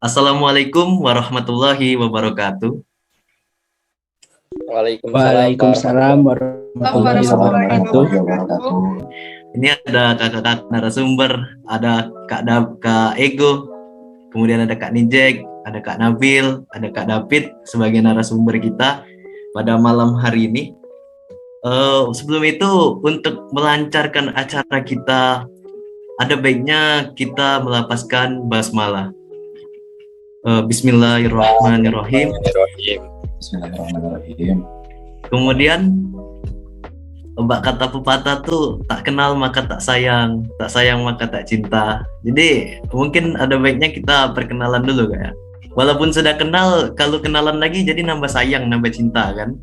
Assalamualaikum warahmatullahi wabarakatuh. Waalaikumsalam warahmatullahi wabarakatuh. Ini ada kakak-kakak narasumber, ada Kak Ego, kemudian ada Kak Nijek, ada Kak Nabil, ada Kak David sebagai narasumber kita pada malam hari ini. Sebelum itu, untuk melancarkan acara kita, ada baiknya kita melafazkan basmalah. Bismillahirrahmanirrahim. Bismillahirrahmanirrahim. Kemudian mbak kata pepatah tuh, tak kenal maka tak sayang maka tak cinta. Jadi mungkin ada baiknya kita perkenalan dulu kayak. Walaupun sudah kenal, kalau kenalan lagi jadi nambah sayang, nambah cinta kan.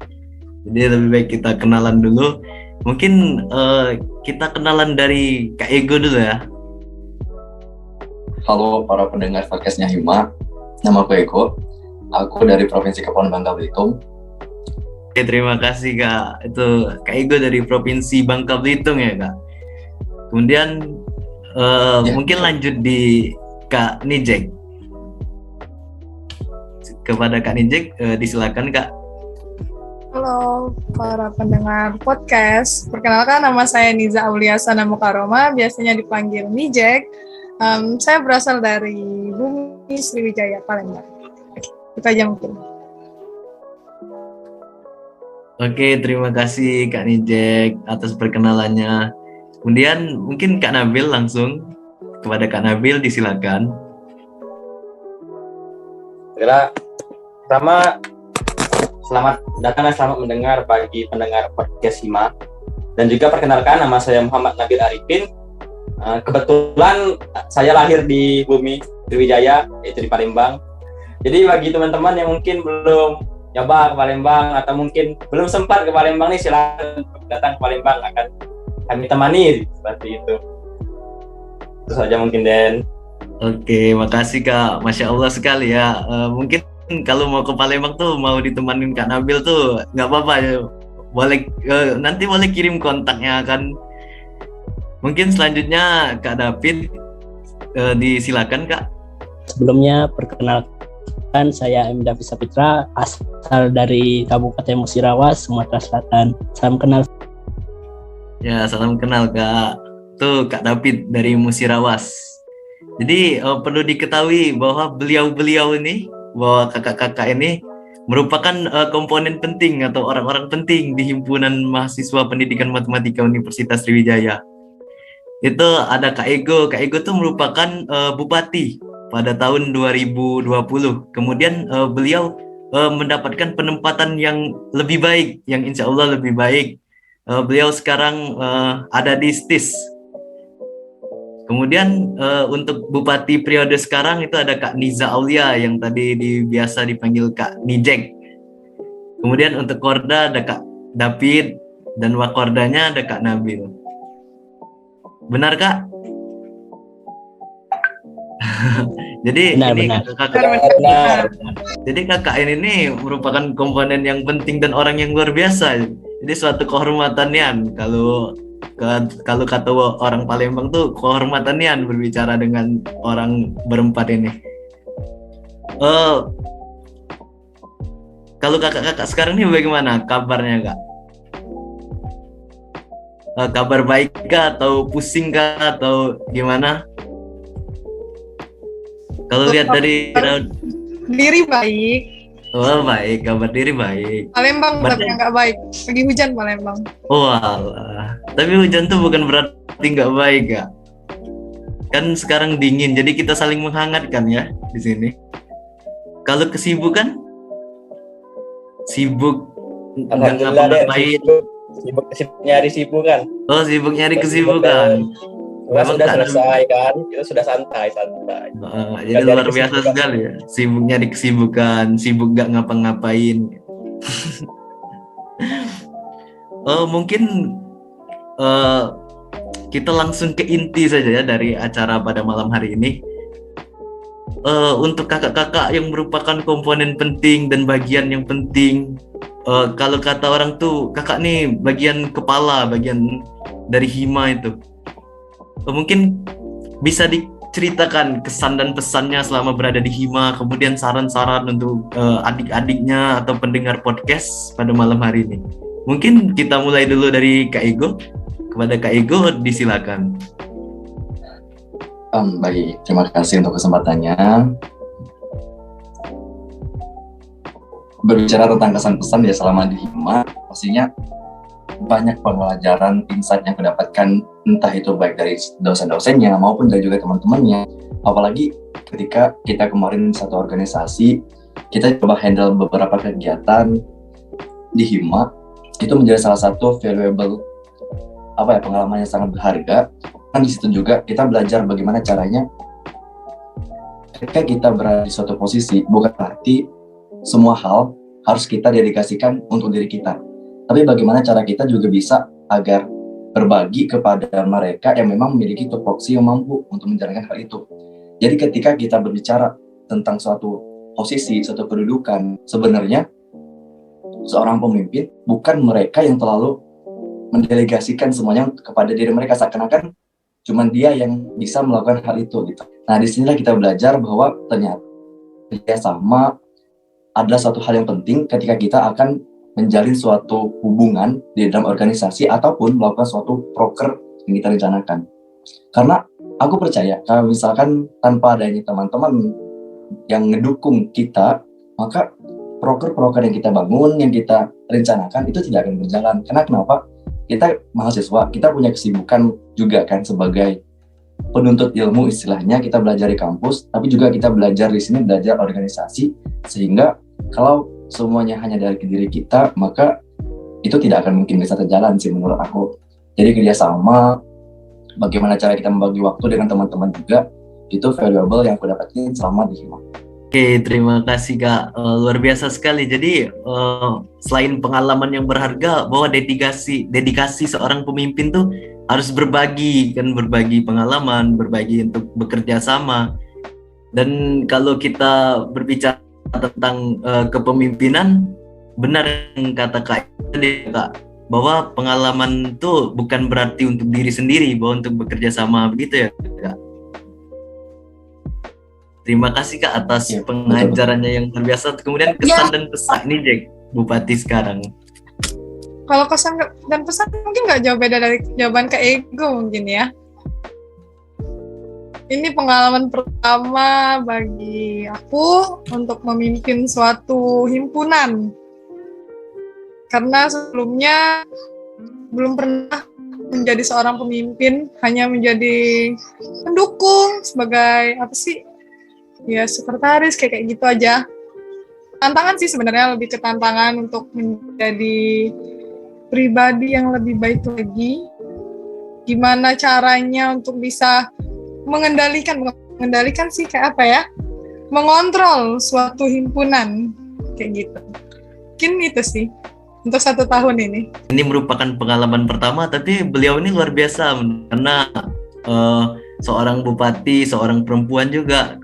Jadi lebih baik kita kenalan dulu. Mungkin kita kenalan dari Kak Ego dulu ya. Halo para pendengar podcastnya Hima. Nama aku Eko. Aku dari Provinsi Kepulauan Bangka Belitung. Oke, terima kasih Kak. Itu Kak Ego dari Provinsi Bangka Belitung ya Kak. Kemudian mungkin lanjut di Kak Nijek. Kepada Kak Nijek, disilakan Kak. Halo para pendengar podcast. Perkenalkan, nama saya Niza Auliasana Mukaroma, biasanya dipanggil Nijek. Saya berasal dari Bumi Sriwijaya, Palembang. Itu aja mungkin. Oke, terima kasih Kak Nijek atas perkenalannya. Kemudian mungkin Kak Nabil langsung. Kepada Kak Nabil disilakan. Selamat datang dan selamat mendengar bagi pendengar podcast Hima. Dan juga perkenalkan, nama saya Muhammad Nabil Arifin. Kebetulan saya lahir di Bumi Sriwijaya, yaitu di Palembang. Jadi bagi teman-teman yang mungkin belum nyoba ke Palembang atau mungkin belum sempat ke Palembang nih, silakan datang ke Palembang, akan kami temani seperti itu. Itu saja mungkin, Den. Oke, makasih Kak. Masya Allah sekali ya. Mungkin kalau mau ke Palembang tuh mau ditemanin Kak Nabil tuh nggak apa-apa ya. Nanti boleh kirim kontaknya kan. Mungkin selanjutnya Kak David, disilakan Kak. Sebelumnya perkenalkan, saya M. David Sapitra, asal dari Kabupaten Musirawas, Sumatera Selatan. Salam kenal. Ya, salam kenal Kak. Tuh Kak David dari Musirawas. Jadi perlu diketahui bahwa beliau-beliau ini, bahwa kakak-kakak ini merupakan komponen penting atau orang-orang penting di Himpunan Mahasiswa Pendidikan Matematika Universitas Sriwijaya. Itu ada Kak Ego. Kak Ego tuh merupakan bupati pada tahun 2020. Kemudian beliau mendapatkan penempatan yang lebih baik, yang insya Allah lebih baik. Beliau sekarang ada di STIS. Kemudian untuk bupati periode sekarang itu ada Kak Niza Aulia yang tadi biasa dipanggil Kak Nijek. Kemudian untuk Korda ada Kak David dan Wakordanya ada Kak Nabil. Benar Kak? Jadi Benar. Jadi kakak ini merupakan komponen yang penting dan orang yang luar biasa. Jadi suatu kehormatan kalau kata orang Palembang tuh kehormatan berbicara dengan orang berempat ini. Kalau kakak-kakak sekarang ini bagaimana kabarnya Kak? Kabar baik kah atau pusing kah atau gimana? Kalau lihat dari Diri baik. oh baik, kabar diri baik. Palembang tapi nggak baik. Lagi hujan Palembang. Oh alah. Tapi hujan tuh bukan berarti nggak baik Kak. Kan sekarang dingin, jadi kita saling menghangatkan ya di sini. Kalau kesibukan? Sibuk nggak ngapa-ngapain. Sibuk nyari kesibukan. Oh, sibuk nyari kesibukan. Sudah selesai kan, kita sudah santai. Jadi luar biasa sekali ya. Sibuk nyari kesibukan, sibuk gak ngapa-ngapain. Mungkin kita langsung ke inti saja ya dari acara pada malam hari ini. Untuk kakak-kakak yang merupakan komponen penting dan bagian yang penting. Kalau kata orang tuh, kakak nih bagian kepala, bagian dari Hima itu. Mungkin bisa ceritakan kesan dan pesannya selama berada di Hima, kemudian saran-saran untuk adik-adiknya atau pendengar podcast pada malam hari ini. Mungkin kita mulai dulu dari Kak Ego. Kepada Kak Ego, disilakan. Baik, terima kasih untuk kesempatannya. Berbicara tentang kesan-pesan ya selama di Hima, pastinya banyak pembelajaran, insight yang kudapatkan, entah itu baik dari dosen-dosennya maupun dari juga teman-temannya. Apalagi ketika kita kemarin satu organisasi, kita coba handle beberapa kegiatan di Hima, itu menjadi salah satu valuable pengalaman yang sangat berharga. Kan di situ juga kita belajar bagaimana caranya ketika kita berada di suatu posisi, bukan berarti semua hal harus kita dedikasikan untuk diri kita, tapi bagaimana cara kita juga bisa agar berbagi kepada mereka yang memang memiliki tupoksi yang mampu untuk menjalankan hal itu. Jadi ketika kita berbicara tentang suatu posisi, suatu kedudukan, sebenarnya seorang pemimpin bukan mereka yang terlalu mendelegasikan semuanya kepada diri mereka, seakan-akan cuman dia yang bisa melakukan hal itu gitu. Nah, disinilah kita belajar bahwa ternyata kerjasama adalah suatu hal yang penting ketika kita akan menjalin suatu hubungan di dalam organisasi ataupun melakukan suatu proker yang kita rencanakan. Karena aku percaya kalau misalkan tanpa adanya teman-teman yang ngedukung kita, maka proker-proker yang kita bangun, yang kita rencanakan itu tidak akan berjalan. Karena kenapa? Kita mahasiswa, kita punya kesibukan juga kan sebagai penuntut ilmu istilahnya, kita belajar di kampus, tapi juga kita belajar di sini, belajar organisasi, sehingga kalau semuanya hanya dari diri kita, maka itu tidak akan mungkin bisa terjalan sih menurut aku. Jadi kerjasama, bagaimana cara kita membagi waktu dengan teman-teman juga, itu valuable yang aku dapatin selama di Hima. Oke, terima kasih Kak. Luar biasa sekali. Jadi selain pengalaman yang berharga, bahwa dedikasi seorang pemimpin tuh harus berbagi pengalaman, berbagi untuk bekerja sama. Dan kalau kita berbicara tentang kepemimpinan, benar yang kata Kak, bahwa pengalaman itu bukan berarti untuk diri sendiri, bahwa untuk bekerja sama, begitu ya Kak. Terima kasih Kak atas pengajarannya yang luar biasa. Kemudian kesan dan pesan nih Jack, Bupati sekarang. Kalau kesan dan pesan mungkin nggak jauh beda dari jawaban Kak Ego mungkin ya. Ini pengalaman pertama bagi aku untuk memimpin suatu himpunan. Karena sebelumnya belum pernah menjadi seorang pemimpin, hanya menjadi pendukung sebagai sekretaris kayak gitu aja. Tantangan sih sebenarnya, lebih ke tantangan untuk menjadi pribadi yang lebih baik lagi. Gimana caranya untuk bisa mengendalikan sih kayak apa ya? Mengontrol suatu himpunan kayak gitu. Mungkin itu sih untuk 1 tahun ini. Ini merupakan pengalaman pertama, tapi beliau ini luar biasa karena seorang bupati, seorang perempuan juga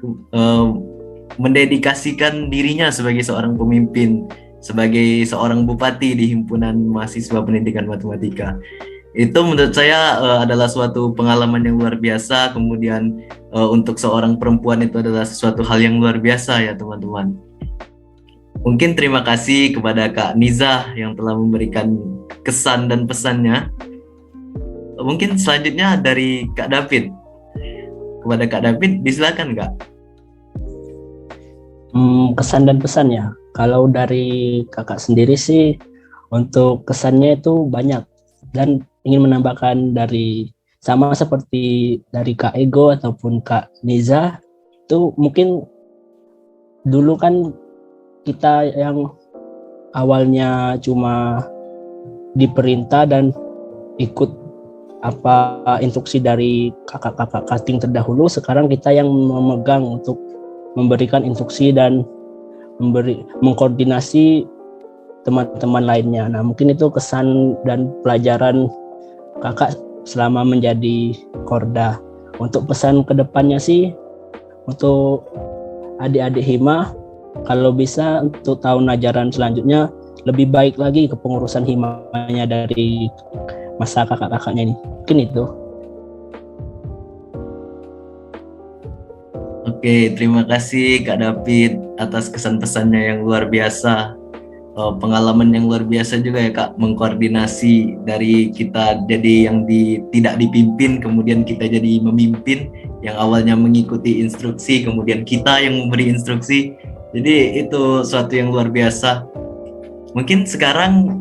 mendedikasikan dirinya sebagai seorang pemimpin, sebagai seorang bupati di Himpunan Mahasiswa Pendidikan Matematika. Itu menurut saya adalah suatu pengalaman yang luar biasa. Kemudian untuk seorang perempuan itu adalah sesuatu hal yang luar biasa ya teman-teman. Mungkin terima kasih kepada Kak Niza yang telah memberikan kesan dan pesannya. Mungkin selanjutnya dari Kak David. Kepada Kak David, disilakan Kak. Kesan dan pesannya. Kalau dari kakak sendiri sih, untuk kesannya itu banyak. Dan ingin menambahkan dari, sama seperti dari Kak Ego ataupun Kak Niza, itu mungkin dulu kan kita yang awalnya cuma diperintah dan ikut apa instruksi dari kakak-kakak cutting terdahulu, sekarang kita yang memegang untuk memberikan instruksi dan mengkoordinasi teman-teman lainnya. Nah, mungkin itu kesan dan pelajaran kakak selama menjadi Korda. Untuk pesan kedepannya sih, untuk adik-adik Hima, kalau bisa untuk tahun ajaran selanjutnya lebih baik lagi kepengurusan Himanya dari masa kakak-kakaknya ini. Mungkin itu. Oke, terima kasih Kak David atas kesan-pesannya yang luar biasa. Pengalaman yang luar biasa juga ya Kak, mengkoordinasi dari kita jadi yang tidak dipimpin, kemudian kita jadi memimpin, yang awalnya mengikuti instruksi, kemudian kita yang memberi instruksi. Jadi itu suatu yang luar biasa. Mungkin sekarang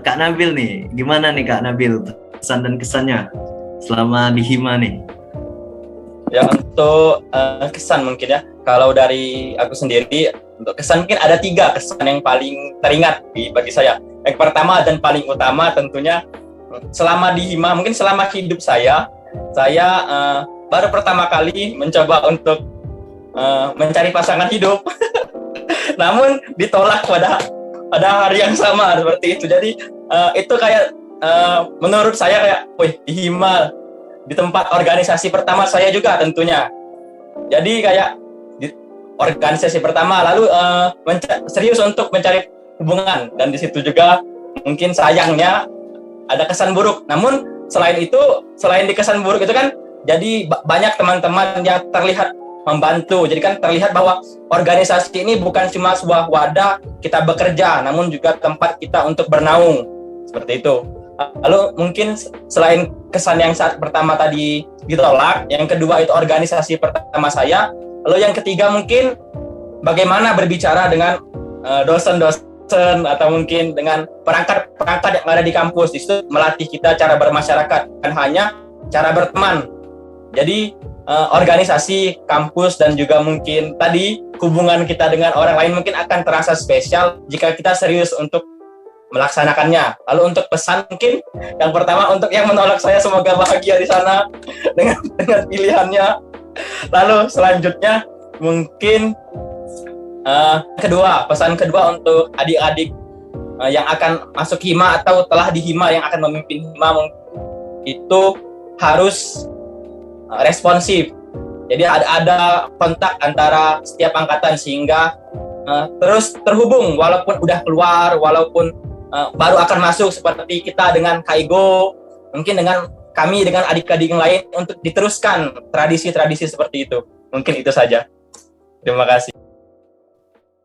Kak Nabil nih, gimana nih Kak Nabil pesan dan kesannya selama di Hima nih? Ya, untuk kesan mungkin ya, kalau dari aku sendiri, untuk kesan mungkin ada 3 kesan yang paling teringat bagi saya. Yang pertama dan paling utama tentunya selama di Hima, mungkin selama hidup saya baru pertama kali mencoba untuk mencari pasangan hidup. Namun ditolak pada hari yang sama seperti itu. Jadi itu kayak menurut saya kayak, wih, di Hima, di tempat organisasi pertama saya juga tentunya. Jadi kayak di organisasi pertama, lalu serius untuk mencari hubungan, dan di situ juga mungkin sayangnya ada kesan buruk. Namun selain itu, selain di kesan buruk itu kan, jadi banyak teman-teman yang terlihat membantu. Jadi kan terlihat bahwa organisasi ini bukan cuma sebuah wadah kita bekerja, namun juga tempat kita untuk bernaung, seperti itu. Lalu mungkin selain kesan yang saat pertama tadi ditolak, yang kedua itu organisasi pertama saya, lalu yang ketiga mungkin bagaimana berbicara dengan dosen-dosen atau mungkin dengan perangkat-perangkat yang ada di kampus. Itu melatih kita cara bermasyarakat, bukan hanya cara berteman. Jadi organisasi kampus dan juga mungkin tadi hubungan kita dengan orang lain mungkin akan terasa spesial jika kita serius untuk melaksanakannya. Lalu untuk pesan mungkin yang pertama, untuk yang menolak saya, semoga bahagia di sana dengan pilihannya. Lalu selanjutnya mungkin pesan kedua untuk adik-adik yang akan masuk Hima atau telah di Hima, yang akan memimpin Hima, itu harus responsif. Jadi ada kontak antara setiap angkatan sehingga terus terhubung, walaupun udah keluar, walaupun baru akan masuk, seperti kita dengan Kaigo, mungkin dengan kami dengan adik-adik yang lain, untuk diteruskan tradisi-tradisi seperti itu. Mungkin itu saja. Terima kasih.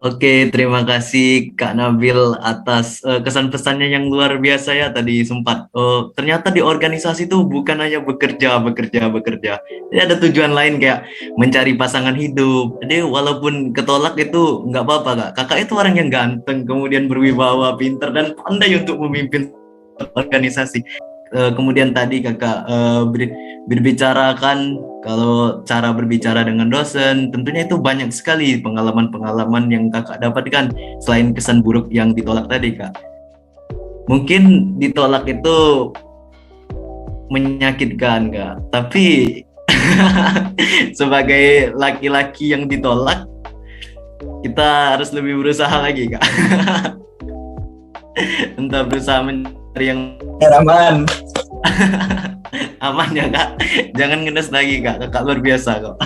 Oke, terima kasih Kak Nabil atas kesan pesannya yang luar biasa ya tadi sempat. Ternyata di organisasi itu bukan hanya bekerja. Jadi ada tujuan lain kayak mencari pasangan hidup. Jadi walaupun ketolak itu nggak apa-apa Kak. Kakak itu orang yang ganteng, kemudian berwibawa, pintar, dan pandai untuk memimpin organisasi. Kemudian tadi kakak berbicarakan kalau cara berbicara dengan dosen, tentunya itu banyak sekali pengalaman-pengalaman yang kakak dapatkan selain kesan buruk yang ditolak tadi kak. Mungkin ditolak itu menyakitkan kak, tapi sebagai laki-laki yang ditolak, kita harus lebih berusaha lagi kak. Entah berusaha mencari yang Aman. aman ya kak, jangan ngenes lagi kak, kakak luar biasa kok.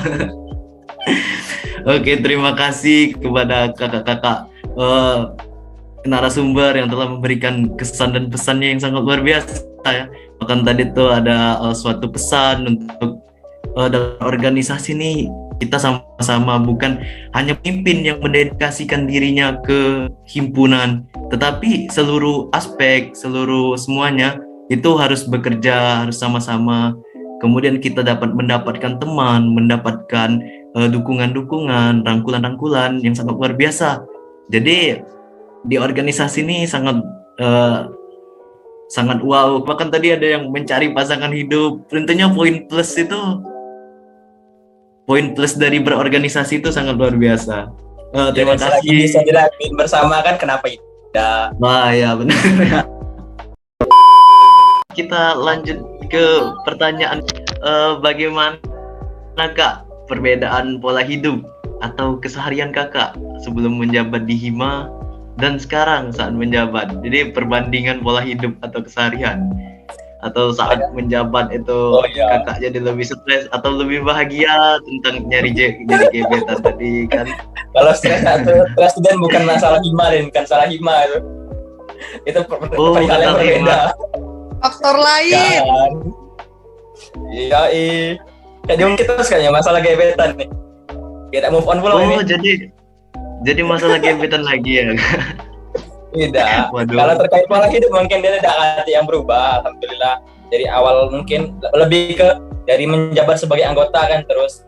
Oke, terima kasih kepada kakak-kakak narasumber yang telah memberikan kesan dan pesannya yang sangat luar biasa ya. Bahkan tadi tuh ada suatu pesan untuk dalam organisasi nih, kita sama-sama bukan hanya pemimpin yang mendedikasikan dirinya ke himpunan, tetapi seluruh aspek, seluruh semuanya itu harus bekerja, harus sama-sama. Kemudian kita dapat mendapatkan teman, mendapatkan dukungan-dukungan, rangkulan-rangkulan yang sangat luar biasa. Jadi di organisasi ini sangat wow. Bahkan tadi ada yang mencari pasangan hidup. Tentunya poin plus dari berorganisasi itu sangat luar biasa. Terima kasih. Bisa dilakuin bersama kan, kenapa tidak? Wah ya benar. Kita lanjut ke pertanyaan, bagaimana kak perbedaan pola hidup atau keseharian kakak sebelum menjabat di Hima dan sekarang saat menjabat? Jadi perbandingan pola hidup atau keseharian, atau saat menjabat itu kakak jadi lebih stres atau lebih bahagia tentang jadi gebetan tadi kan? Kalau stres dan bukan masalah Hima, dan bukan salah Hima itu perihal yang berbeda. Faktor lain. Iya, jadi kita terus kayaknya masalah gebetan nih. Kita move on belum ini? Oh, jadi masalah gebetan lagi ya. Tidak. Waduh. Kalau terkait pola hidup mungkin dia tidak ada yang berubah, alhamdulillah. Dari awal mungkin lebih ke dari menjabat sebagai anggota kan, terus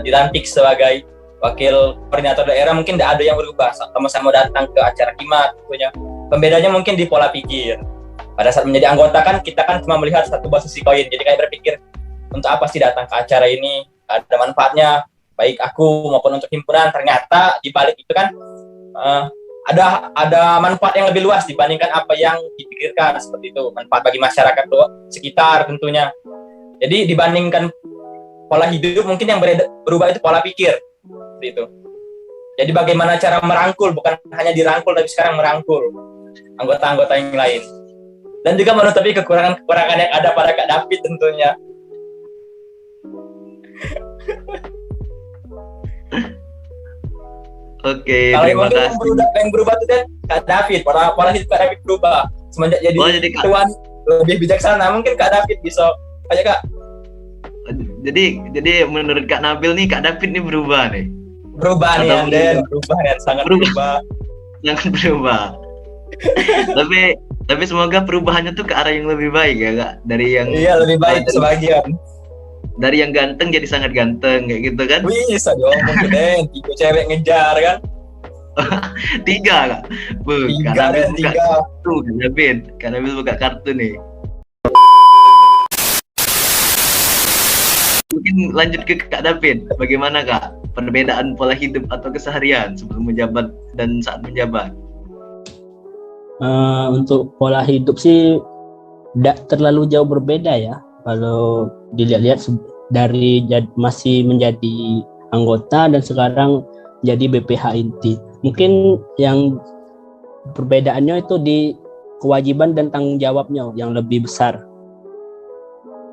dilantik sebagai wakil koordinator daerah, mungkin tidak ada yang berubah. Sama-sama datang ke acara Hima tentunya. Pembedanya mungkin di pola pikir. Pada saat menjadi anggota kan kita kan cuma melihat satu buah sisi koin. Jadi kayak berpikir untuk apa sih datang ke acara ini? Ada manfaatnya baik aku maupun untuk himpunan. Ternyata di balik itu kan ada manfaat yang lebih luas dibandingkan apa yang dipikirkan, seperti itu. Manfaat bagi masyarakat sekitar tentunya. Jadi dibandingkan pola hidup, mungkin yang berubah itu pola pikir, seperti itu. Jadi bagaimana cara merangkul, bukan hanya dirangkul tapi sekarang merangkul anggota-anggota yang lain. Dan juga menutupi kekurangan-kekurangan yang ada pada Kak David tentunya. Oke, Kalau terima kasih. yang berubah itu kan Kak David, pola hidup Kak David berubah. Semenjak jadi ketuaan lebih bijaksana, mungkin Kak David bisa kayak Kak. Jadi menurut Kak Nabil nih, Kak David nih berubah nih. Berubah nih, Anden. Berubah ya, sangat berubah. Jangan berubah. tapi semoga perubahannya tuh ke arah yang lebih baik ya, Kak. Dari yang lebih baik sebagian. Dari yang ganteng jadi sangat ganteng kayak gitu kan? Bisa dong, mungkin 3 cewek ngejar kan? 3 Kak. Kak Nabil buka 3. kartu, Kak Nabil buka kartu nih. Mungkin lanjut ke Kak David. Bagaimana Kak perbedaan pola hidup atau keseharian sebelum menjabat dan saat menjabat? Untuk pola hidup sih tidak terlalu jauh berbeda ya. Kalau dilihat-lihat dari masih menjadi anggota dan sekarang jadi BPH inti. Mungkin yang perbedaannya itu di kewajiban dan tanggung jawabnya yang lebih besar.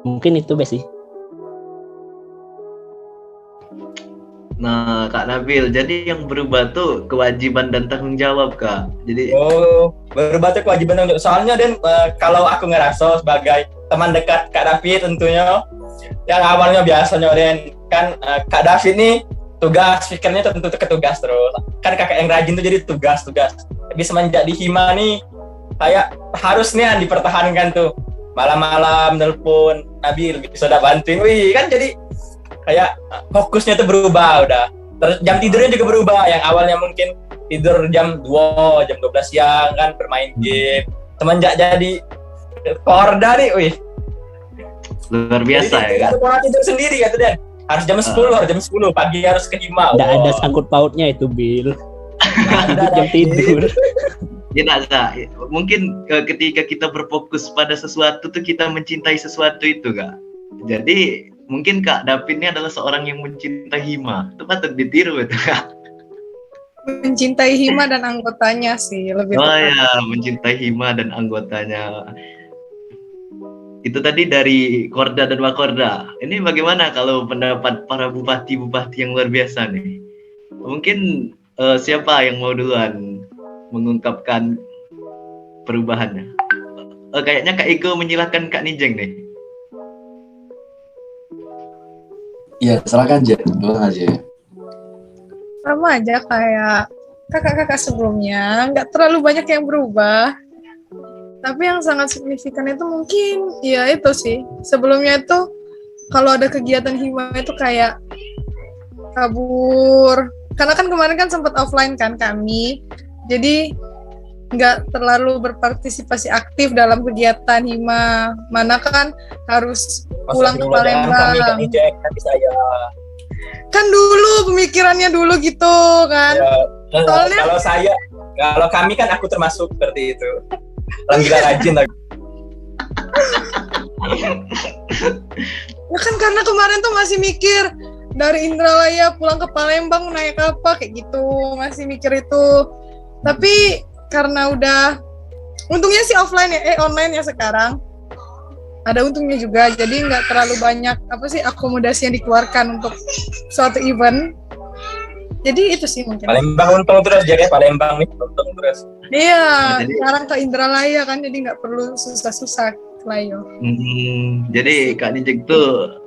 Mungkin itu sih. Nah, Kak Nabil, jadi yang berubah tuh kewajiban dan tanggung jawab, Kak. Jadi berubah tuh kewajiban tanggung jawab. Soalnya Dan kalau aku ngerasa sebagai teman dekat Kak David tentunya, yang awalnya biasanya Dan kan Kak David nih tugas pikirnya tentu ke tugas terus. Kan kakak yang rajin tuh jadi tugas. Tapi semenjak di Hima nih kayak harusnya dipertahankan tuh. Malam-malam nelpon Nabil bisa bantuin. Wih, kan jadi kayak fokusnya tuh berubah udah. Terus jam tidurnya juga berubah. Yang awalnya mungkin tidur jam 2, jam 12 siang kan bermain game. Semenjak jadi Korda nih, wih. Luar biasa jadi, ya. Ada pola tidur sendiri kan tuh Dan. Harus jam 10, harus jam 10 pagi harus ke Hima. Tidak ada sangkut pautnya itu, Bill. Ada jam tidur. Tidak, mungkin ketika kita berfokus pada sesuatu tuh kita mencintai sesuatu itu, Kak. Jadi mungkin Kak David ini adalah seorang yang mencintai Hima. Itu patut ditiru itu, Kak. Mencintai Hima dan anggotanya sih lebih Oh tepat. ya, mencintai Hima dan anggotanya. Itu tadi dari Korda dan Wakorda. Ini bagaimana kalau pendapat para bupati-bupati yang luar biasa nih? Mungkin siapa yang mau duluan mengungkapkan perubahannya? Kayaknya Kak Iko menyilahkan Kak Nijeng nih. Iya, silakan Jen, duluan aja. Sama aja kayak kakak-kakak sebelumnya, nggak terlalu banyak yang berubah. Tapi yang sangat signifikan itu mungkin ya itu sih. Sebelumnya itu kalau ada kegiatan Hima itu kayak kabur. Karena kan kemarin kan sempat offline kan kami. Jadi nggak terlalu berpartisipasi aktif dalam kegiatan Hima. Mana kan harus pulang ke Palembang. Kan dulu pemikirannya dulu gitu kan. Ya, Soalnya kalau kami kan aku termasuk seperti itu. Lagi rajin lagi. Ya kan karena kemarin tuh masih mikir dari Indralaya pulang ke Palembang naik apa kayak gitu, masih mikir itu. Tapi karena udah untungnya sih offline ya, online ya sekarang. Ada untungnya juga, jadi nggak terlalu banyak akomodasi yang dikeluarkan untuk suatu event. Jadi itu sih mungkin. Palembang untung terus, jadi Palembang nih untung terus. Iya, Jadi- sekarang ke Indralaya kan, jadi nggak perlu susah-susah Layo. Jadi Kak Nijeng tuh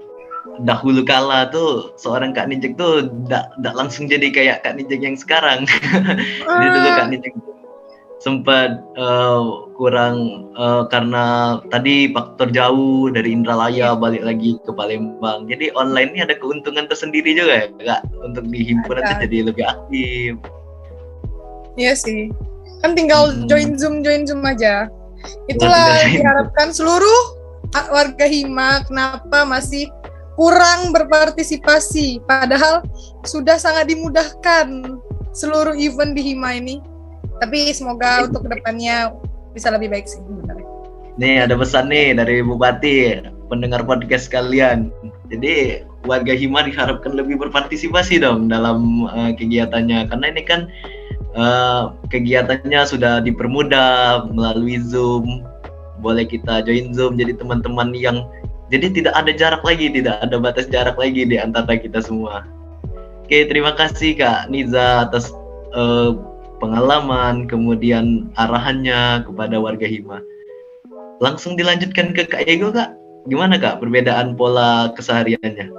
dahulu kala tuh seorang Kak Nijek tuh nggak langsung jadi kayak Kak Nijek yang sekarang. Jadi dulu Kak Nijek sempat kurang karena tadi faktor jauh dari Indralaya balik lagi ke Palembang. Jadi online ini ada keuntungan tersendiri juga ya Kak, untuk di himpunan tuh jadi lebih aktif. Iya sih. Kan tinggal join Zoom aja. Itulah diharapkan seluruh warga Hima kenapa masih kurang berpartisipasi. Padahal sudah sangat dimudahkan seluruh event di Hima ini. Tapi semoga untuk kedepannya bisa lebih baik sih. Nih ada pesan nih dari Bupati, pendengar podcast kalian. Jadi warga Hima diharapkan lebih berpartisipasi dong dalam kegiatannya. Karena ini kan kegiatannya sudah dipermudah melalui Zoom. Boleh kita join Zoom, jadi teman-teman yang jadi tidak ada jarak lagi, tidak ada batas jarak lagi di antara kita semua. Oke, terima kasih Kak Niza atas pengalaman, kemudian arahannya kepada warga Hima. Langsung dilanjutkan ke Kak Ego, Kak. Gimana Kak perbedaan pola kesehariannya?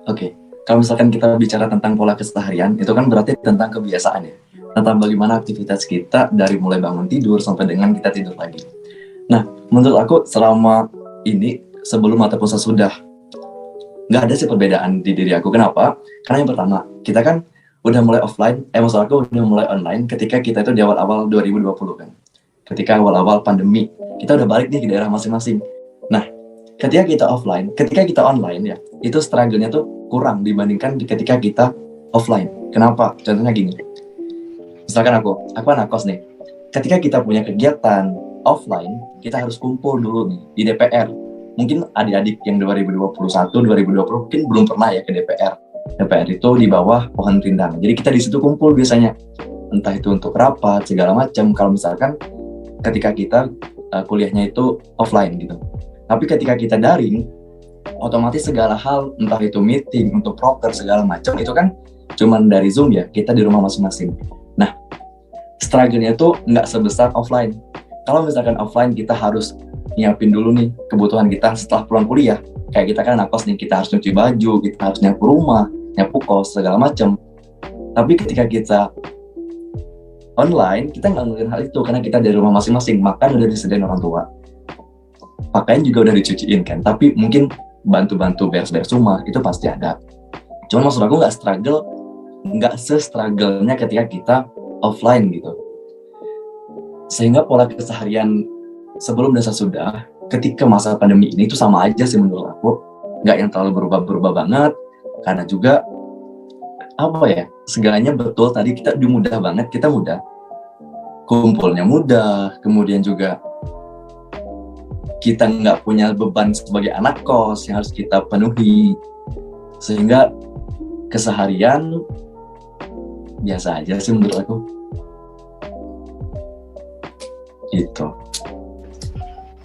Oke, kalau misalkan kita bicara tentang pola keseharian, itu kan berarti tentang kebiasaan ya. Tentang bagaimana aktivitas kita dari mulai bangun tidur sampai dengan kita tidur lagi. Nah, menurut aku selama ini, sebelum ataupun sesudah, nggak ada sih perbedaan di diri aku. Kenapa? Karena yang pertama, kita kan udah mulai offline, maksud aku udah mulai online ketika kita itu di awal-awal 2020 kan. Ketika awal-awal pandemi, kita udah balik nih ke daerah masing-masing. Nah, ketika kita offline, ketika kita online ya, itu struggle-nya tuh kurang dibandingkan ketika kita offline. Kenapa? Contohnya gini. Misalkan aku anak kos nih. Ketika kita punya kegiatan offline, kita harus kumpul dulu nih di DPR. Mungkin adik-adik yang 2021, 2020 mungkin belum pernah ya ke DPR. DPR itu di bawah pohon rindang. Jadi kita di situ kumpul biasanya. Entah itu untuk rapat segala macam. Kalau misalkan ketika kita kuliahnya itu offline gitu. Tapi ketika kita daring, otomatis segala hal, entah itu meeting, untuk proker segala macam itu kan cuman dari Zoom ya. Kita di rumah masing-masing. Nah, struggle-nya itu nggak sebesar offline. Kalau misalkan offline kita harus nyiapin dulu nih kebutuhan kita setelah pulang kuliah. Kayak kita kan anak kos nih, kita harus nyuci baju, kita harus nyapu rumah, nyapu kos, segala macam. Tapi ketika kita online, kita nggak ngelakuin hal itu karena kita dari rumah masing-masing. Makan udah disediain orang tua, pakaian juga udah dicuciin kan. Tapi mungkin bantu-bantu beres-beres rumah itu pasti ada. Cuman maksud aku nggak se-struggle-nya ketika kita offline gitu. Sehingga pola keseharian sebelum dan sesudah ketika masa pandemi ini itu sama aja sih menurut aku. Nggak yang terlalu berubah banget, karena juga apa ya, segalanya betul tadi kita mudah banget, kita mudah, kumpulnya mudah, kemudian juga kita nggak punya beban sebagai anak kos yang harus kita penuhi, sehingga keseharian biasa aja sih menurut aku. Gitu.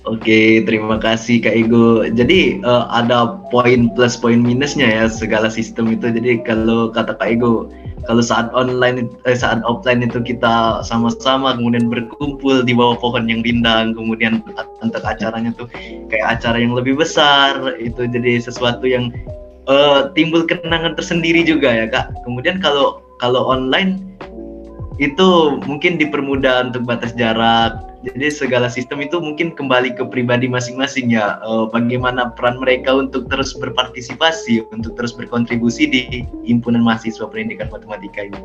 Oke, terima kasih Kak Ego. Jadi ada poin plus poin minusnya ya segala sistem itu. Jadi kalau kata Kak Ego, kalau saat offline itu kita sama-sama kemudian berkumpul di bawah pohon yang rindang, kemudian untuk acaranya tuh kayak acara yang lebih besar, itu jadi sesuatu yang timbul kenangan tersendiri juga ya Kak. Kemudian kalau online itu mungkin dipermudah untuk batas jarak. Jadi segala sistem itu mungkin kembali ke pribadi masing-masing ya. Bagaimana peran mereka untuk terus berpartisipasi, untuk terus berkontribusi di Himpunan Mahasiswa Pendidikan Matematika ini.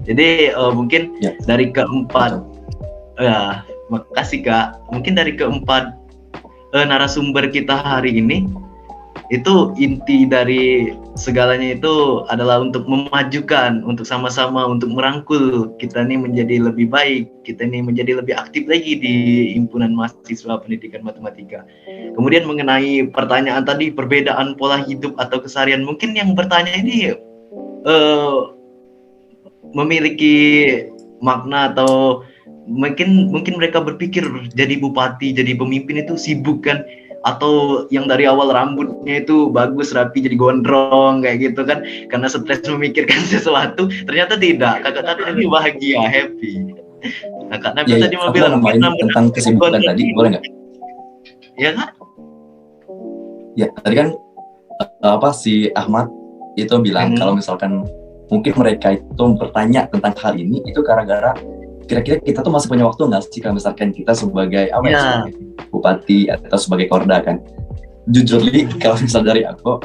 Jadi mungkin dari keempat, makasih Kak. Mungkin dari keempat narasumber kita hari ini, itu inti dari segalanya itu adalah untuk memajukan, untuk sama-sama untuk merangkul kita ini menjadi lebih baik, kita ini menjadi lebih aktif lagi di Himpunan Mahasiswa Pendidikan Matematika. Kemudian mengenai pertanyaan tadi, perbedaan pola hidup atau keseharian, mungkin yang bertanya ini memiliki makna atau mungkin mereka berpikir jadi bupati, jadi pemimpin itu sibuk kan, atau yang dari awal rambutnya itu bagus rapi jadi gondrong kayak gitu kan, karena stres memikirkan sesuatu. Ternyata tidak, kakak ini bahagia, happy. Kakak Nabil tadi mau bilang tentang kesibukan tadi, boleh nggak? Ya Kak? Ya, tadi kan si Ahmad itu bilang kalau misalkan mungkin mereka itu bertanya tentang hal ini itu gara-gara kira-kira kita tuh masih punya waktu nggak sih kalau misalkan kita sebagai sebagai bupati atau sebagai Korda kan. Jujur li, kalau misal dari aku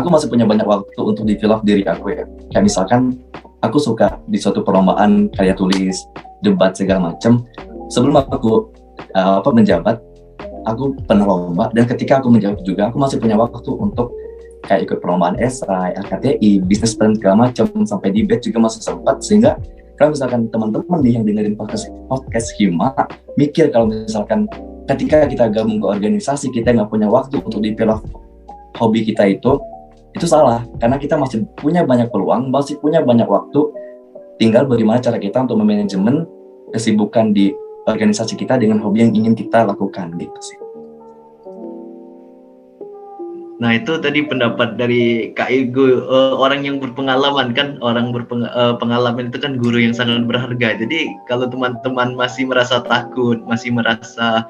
masih punya banyak waktu untuk develop diri aku ya. Kayak misalkan aku suka di suatu perlombaan karya tulis, debat segala macam. Sebelum aku menjabat, aku pernah lomba, dan ketika aku menjawab juga, aku masih punya waktu untuk kayak ikut perlombaan esai, LKTI, bisnis plan segala macam, sampai debate juga masih sempat. Sehingga kalau misalkan teman-teman nih yang dengerin podcast Hima mikir kalau misalkan ketika kita gabung ke organisasi kita nggak punya waktu untuk develop hobi kita itu salah, karena kita masih punya banyak peluang, masih punya banyak waktu, tinggal bagaimana cara kita untuk memanajemen kesibukan di organisasi kita dengan hobi yang ingin kita lakukan gitu sih. Nah itu tadi pendapat dari Kak Ego, orang yang berpengalaman kan, pengalaman itu kan guru yang sangat berharga. Jadi kalau teman-teman masih merasa takut, masih merasa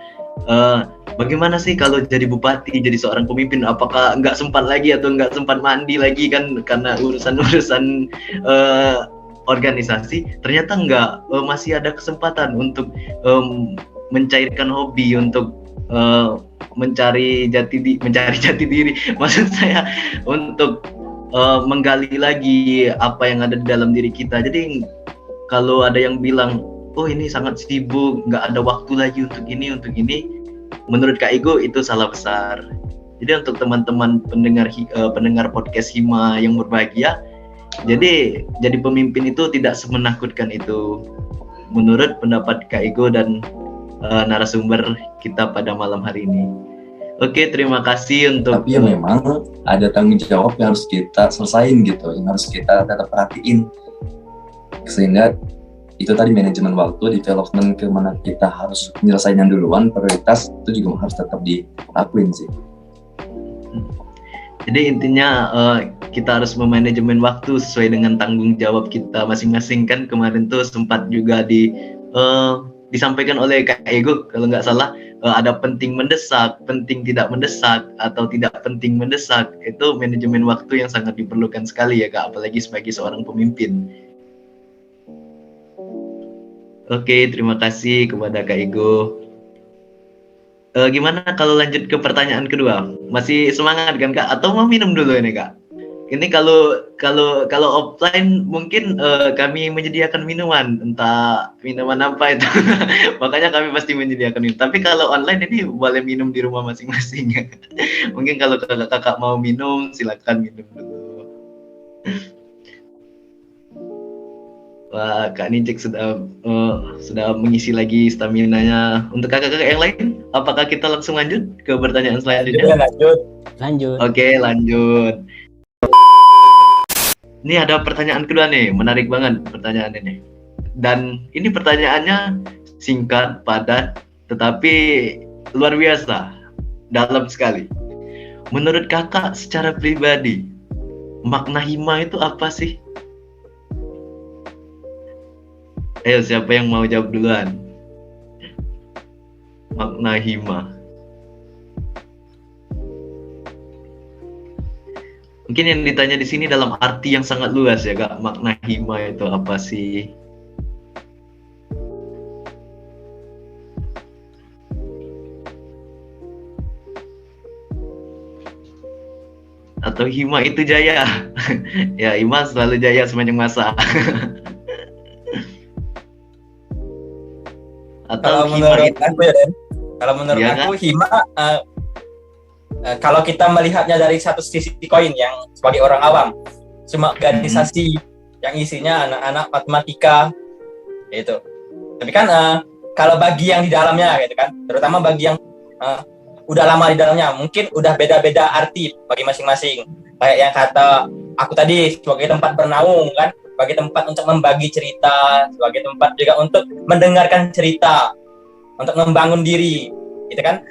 bagaimana sih kalau jadi bupati, jadi seorang pemimpin, apakah nggak sempat lagi atau nggak sempat mandi lagi kan karena urusan-urusan organisasi, ternyata nggak, masih ada kesempatan untuk mencairkan hobi, untuk mencari jati diri maksud saya untuk menggali lagi apa yang ada di dalam diri kita. Jadi kalau ada yang bilang oh ini sangat sibuk, nggak ada waktu lagi untuk ini, menurut Kak Ego itu salah besar. Jadi untuk teman-teman pendengar podcast Hima yang berbahagia, jadi pemimpin itu tidak semenakutkan itu menurut pendapat Kak Ego dan narasumber kita pada malam hari ini. Oke, terima kasih untuk. Tapi memang ada tanggung jawab yang harus kita selesain gitu, yang harus kita tetap perhatiin. Sehingga itu tadi manajemen waktu, development kemana kita harus menyelesaikan duluan, prioritas itu juga harus tetap dilakuin sih. Jadi intinya kita harus memanajemen waktu sesuai dengan tanggung jawab kita masing-masing kan. Kemarin tuh sempat juga disampaikan oleh Kak Ego kalau nggak salah, ada penting mendesak, penting tidak mendesak, atau tidak penting mendesak. Itu manajemen waktu yang sangat diperlukan sekali ya Kak, apalagi sebagai seorang pemimpin. Oke, terima kasih kepada Kak Ego. Gimana kalau lanjut ke pertanyaan kedua? Masih semangat kan Kak? Atau mau minum dulu ini Kak? Ini kalau offline mungkin kami menyediakan minuman, entah minuman apa itu. Makanya kami pasti menyediakan minum. Tapi kalau online ini boleh minum di rumah masing-masing. Mungkin kalau kakak mau minum silakan minum dulu. Wah, Kak Nijek sudah mengisi lagi stamina-nya. Untuk kakak-kakak yang lain, apakah kita langsung lanjut ke pertanyaan selanjutnya? Lanjut. Oke, lanjut. Ini ada pertanyaan kedua nih, menarik banget pertanyaan ini. Dan ini pertanyaannya singkat, padat, tetapi luar biasa, dalam sekali. Menurut kakak secara pribadi, makna hima itu apa sih? Ayo, siapa yang mau jawab duluan? Makna hima. Mungkin yang ditanya di sini dalam arti yang sangat luas ya Kak, makna hima itu apa sih? Atau hima itu jaya? Ya, hima selalu jaya sepanjang masa. Atau Kalau hima menurut itu, aku ya, Den. Kalau menurut ya, aku hima, kalau kita melihatnya dari satu sisi koin yang sebagai orang awam, cuma organisasi yang isinya anak-anak matematika, gitu. Tapi kan kalau bagi yang di dalamnya, gitu kan, terutama bagi yang udah lama di dalamnya, mungkin udah beda-beda arti bagi masing-masing. Kayak yang kata aku tadi, sebagai tempat bernaung kan, sebagai tempat untuk membagi cerita, sebagai tempat juga untuk mendengarkan cerita, untuk membangun diri, gitu kan.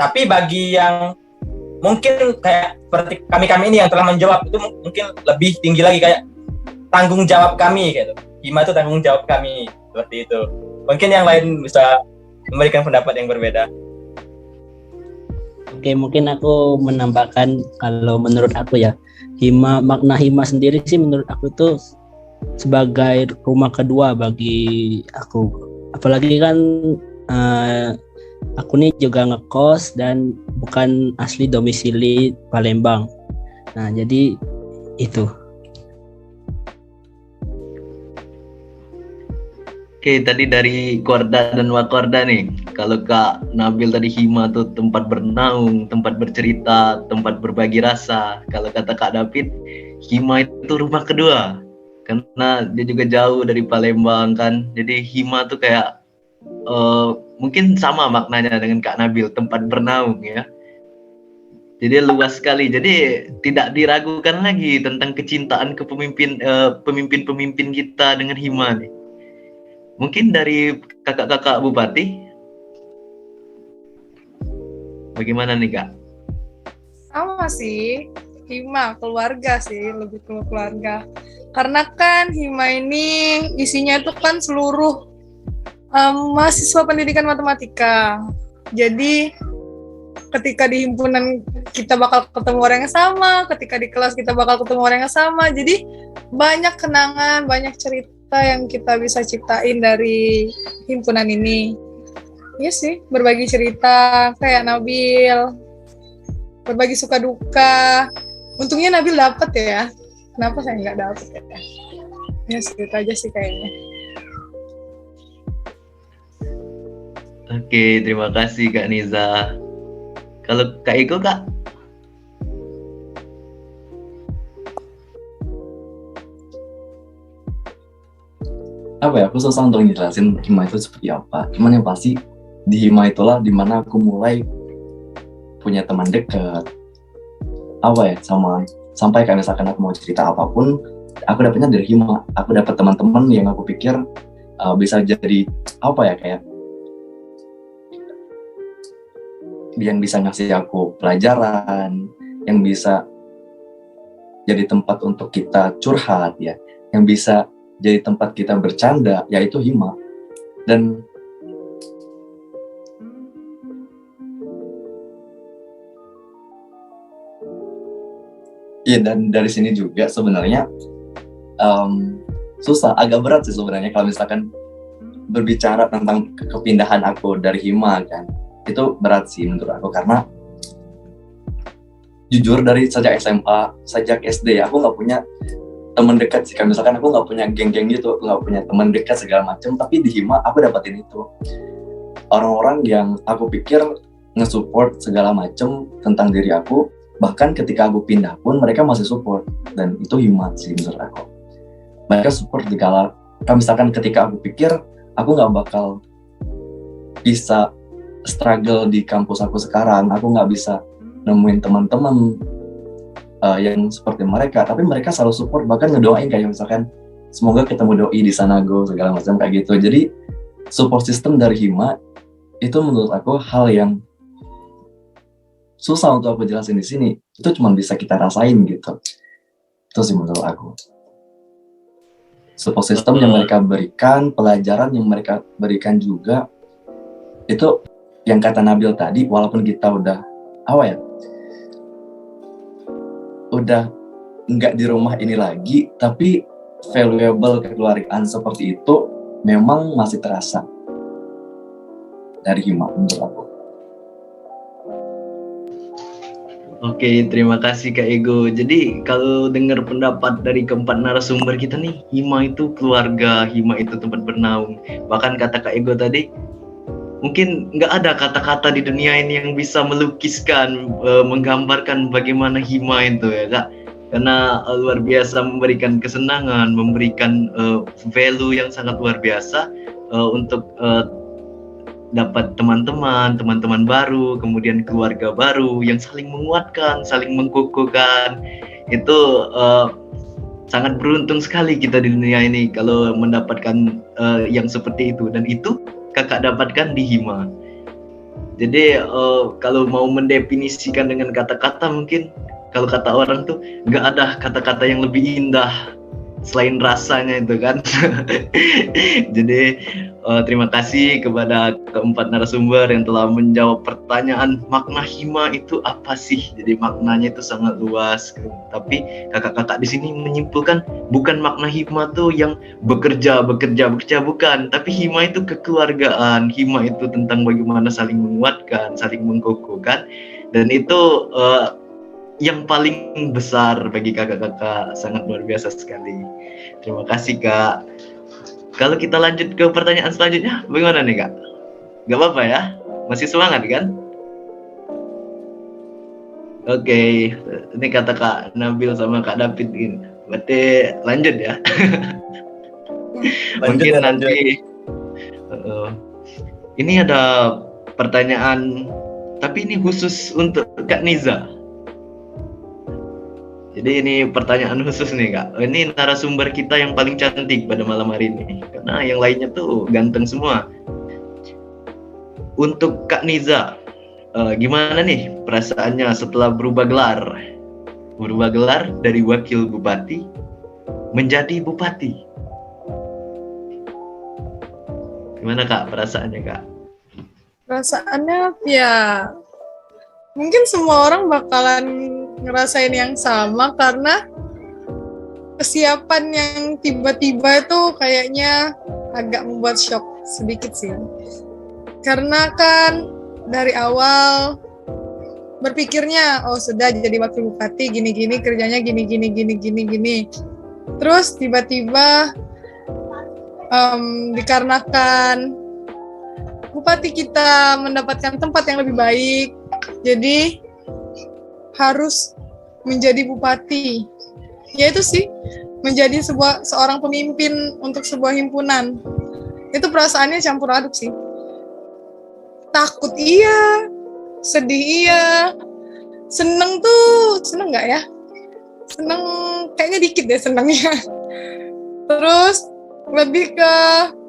Tapi bagi yang mungkin kayak seperti kami ini yang telah menjawab itu mungkin lebih tinggi lagi, kayak tanggung jawab kami gitu. Hima itu tanggung jawab kami, seperti itu. Mungkin yang lain bisa memberikan pendapat yang berbeda. Oke, mungkin aku menambahkan kalau menurut aku ya, makna hima sendiri sih menurut aku itu sebagai rumah kedua bagi aku. Apalagi kan aku nih juga ngekos dan bukan asli domisili Palembang. Nah, jadi itu. Oke, tadi dari Korda dan Wakorda nih. Kalau Kak Nabil tadi hima tuh tempat bernaung, tempat bercerita, tempat berbagi rasa. Kalau kata Kak David, hima itu rumah kedua. Karena dia juga jauh dari Palembang kan. Jadi hima tuh kayak mungkin sama maknanya dengan Kak Nabil, tempat bernaung ya. Jadi luas sekali. Jadi tidak diragukan lagi tentang kecintaan ke pemimpin-pemimpin kita dengan hima nih. Mungkin dari kakak-kakak Bupati, bagaimana nih Kak? Sama sih, hima keluarga sih, lebih ke keluarga. Karena kan hima ini isinya itu kan seluruh mahasiswa pendidikan matematika. Jadi ketika di himpunan kita bakal ketemu orang yang sama, ketika di kelas kita bakal ketemu orang yang sama. Jadi banyak kenangan, banyak cerita yang kita bisa ciptain dari himpunan ini. Iya sih, berbagi cerita kayak Nabil, berbagi suka duka. Untungnya Nabil dapet ya. Kenapa saya nggak dapet ya? Ya segitu aja sih kayaknya. Oke, terima kasih Kak Niza. Kalau Kak Eko, Kak? Apa ya, aku susah untuk ngejelasin hima itu seperti apa. Cuman yang pasti di hima itulah dimana aku mulai punya teman dekat. Apa ya, sampai kayak misalkan aku mau cerita apapun, aku dapetnya dari hima. Aku dapat teman-teman yang aku pikir bisa jadi apa ya, kayak yang bisa ngasih aku pelajaran, yang bisa jadi tempat untuk kita curhat ya, yang bisa jadi tempat kita bercanda, yaitu hima. Dan ya, dan dari sini juga sebenarnya susah, agak berat sih sebenarnya kalau misalkan berbicara tentang kepindahan aku dari hima kan. Itu berat sih menurut aku, karena jujur dari sejak SMA, sejak SD aku nggak punya teman dekat sih. Kayak misalkan aku nggak punya geng-geng gitu, nggak punya teman dekat segala macam. Tapi di hima aku dapetin itu, orang-orang yang aku pikir nge-support segala macam tentang diri aku. Bahkan ketika aku pindah pun mereka masih support, dan itu hima sih menurut aku. Mereka support kalau misalkan ketika aku pikir aku nggak bakal bisa struggle di kampus aku sekarang, aku nggak bisa nemuin teman-teman yang seperti mereka, tapi mereka selalu support, bahkan ngedoain kayak misalkan semoga ketemu doi di sana go segala macam kayak gitu. Jadi support system dari hima itu menurut aku hal yang susah untuk aku jelasin di sini. Itu cuma bisa kita rasain gitu. Itu sih menurut aku. Support system yang mereka berikan, pelajaran yang mereka berikan juga, itu yang kata Nabil tadi, walaupun kita udah udah nggak di rumah ini lagi, tapi valuable kekeluargaan seperti itu memang masih terasa dari hima menurut aku. Oke, terima kasih Kak Ego. Jadi kalau dengar pendapat dari keempat narasumber kita nih, hima itu keluarga, hima itu tempat bernaung. Bahkan kata Kak Ego tadi, mungkin nggak ada kata-kata di dunia ini yang bisa melukiskan, menggambarkan bagaimana hima itu ya Kak. Karena luar biasa memberikan kesenangan, memberikan value yang sangat luar biasa untuk dapat teman-teman baru, kemudian keluarga baru yang saling menguatkan, saling mengkokohkan. Itu sangat beruntung sekali kita di dunia ini kalau mendapatkan yang seperti itu, dan itu kakak dapatkan di hima. Jadi kalau mau mendefinisikan dengan kata-kata, mungkin kalau kata orang tuh nggak ada kata-kata yang lebih indah selain rasanya itu kan. Jadi terima kasih kepada keempat narasumber yang telah menjawab pertanyaan makna hima itu apa sih. Jadi maknanya itu sangat luas. Tapi kakak-kakak di sini menyimpulkan bukan makna hima tuh yang bekerja bukan. Tapi hima itu kekeluargaan. Hima itu tentang bagaimana saling menguatkan, saling mengkokohkan. Dan itu yang paling besar bagi kakak-kakak, sangat luar biasa sekali. Terima kasih Kak. Kalau kita lanjut ke pertanyaan selanjutnya, bagaimana nih Kak? Gak apa-apa ya? Masih semangat kan? Oke, ini kata Kak Nabil sama Kak David ini. Berarti lanjut ya? Mungkin nanti ini ada pertanyaan, tapi ini khusus untuk Kak Niza. Jadi ini pertanyaan khusus nih Kak. Ini narasumber kita yang paling cantik pada malam hari ini. Karena yang lainnya tuh ganteng semua. Untuk Kak Niza, gimana nih perasaannya setelah berubah gelar? Berubah gelar dari wakil bupati menjadi bupati. Gimana Kak perasaannya Kak? Perasaannya ya mungkin semua orang bakalan ngerasain yang sama karena kesiapan yang tiba-tiba itu kayaknya agak membuat shock sedikit sih. Karena kan dari awal berpikirnya sudah jadi wakil bupati gini-gini, kerjanya gini. Terus tiba-tiba dikarenakan bupati kita mendapatkan tempat yang lebih baik, jadi harus menjadi bupati. Ya itu sih, menjadi seorang pemimpin untuk sebuah himpunan. Itu perasaannya campur aduk sih. Takut iya, sedih iya, seneng nggak ya? Seneng kayaknya dikit deh senengnya. Terus lebih ke